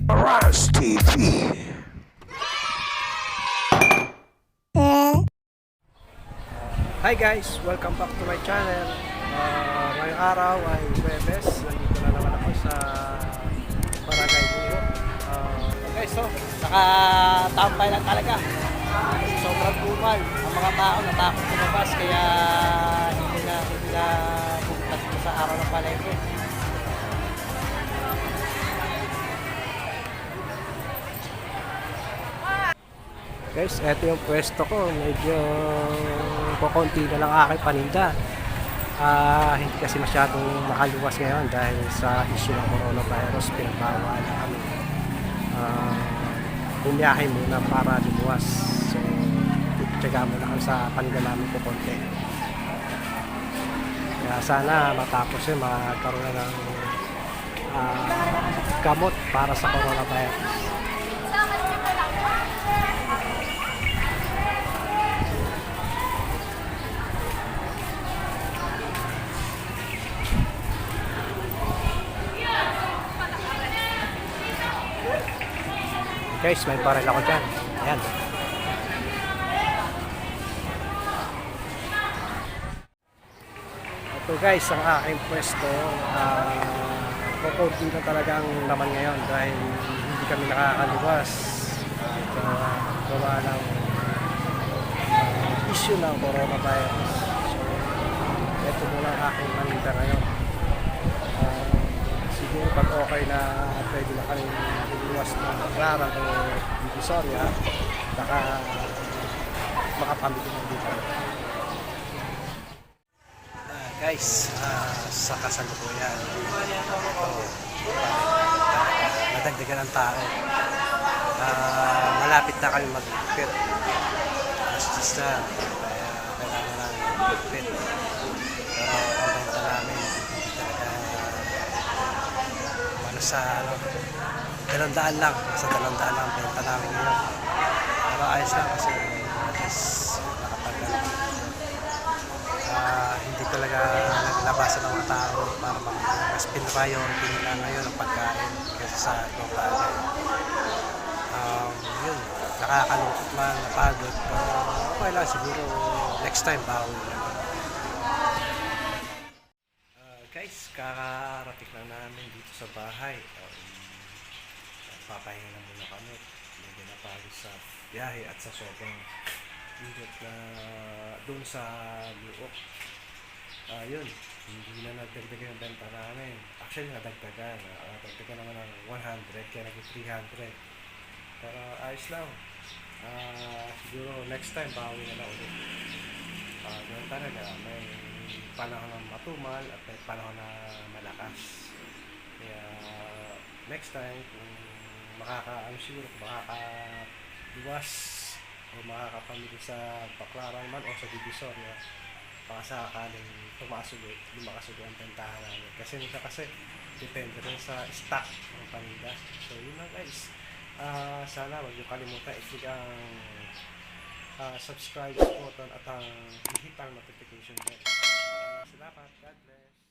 Aras TV. Hi guys! Welcome back to my channel. Ngayong araw ay Huwebes. Nandito na naman ako sa Barangay Buro. Guys, so, nakatambay lang talaga. Sobrang bumal. Ang mga tao natakot lumabas kaya hindi na pumunta dito sa araw ng palengke. Guys, eto yung pwesto ko. Medyo kukunti na lang aking paninda. Hindi kasi masyadong makaluwas ngayon dahil sa issue ng coronavirus. Pinagbawal na kami. Bumiyahe muna para lumuwas. So, titiyaga muna kami sa paninda namin kukunti. Kaya sana matapos yun, magkaroon na ng gamot para sa coronavirus. Guys, may baril ako dyan. Ayan. Ito guys, ang aking pwesto. Kukunti na talagang laman ngayon dahil hindi kami nakakaluwas. Gawa ng issue ng coronavirus. So, ito muna ang aking paninda ngayon. Siguro pag okay na pwede na kami luwas ng Rara o Divisoria, baka makapamili ng dito. Guys, sa kasalukuyan ito, nadagdagan ang tao. Malapit na kami mag-fit. Alas na, kaya kailangan namin mag-fit. Pero ang benta namin sa dalandaan lang, sa dalandaan lang benta namin ngayon. Pero ayos lang kasi hindi talaga naglabasan ng mga tao para mas priority nila ngayon ang pagkain kasi sa ibang bagay. Yun, nakakalungkot man, napagod, pero okay lang, siguro next time bawi naman. Guys, kakarating lang namin dito sa bahay. Papahinga na muna kami. Medyo napagod sa biyahe at sa sobrang init na doon sa Luok. Yun, hindi na nagdagdagan yung benta namin. Actually, nadagdagan. Nadagdagan naman ng 100, kaya naging 300. Pero ayos lang. Siguro next time, bawi na lang ulit. Ganun talaga, may panahon ng matumal at may panahon na malakas. Kaya next time kung siguro makakaluwas o makakapamili sa Baclaran man o sa Divisoria, baka sakaling lumakas ulit ang bentahan namin. Kasi minsan depende rin sa stock ng paninda. So yun lang guys. Sana wag niyo kalimutan i-click ang subscribe button at ang hit ang notification bell. Salamat. God bless.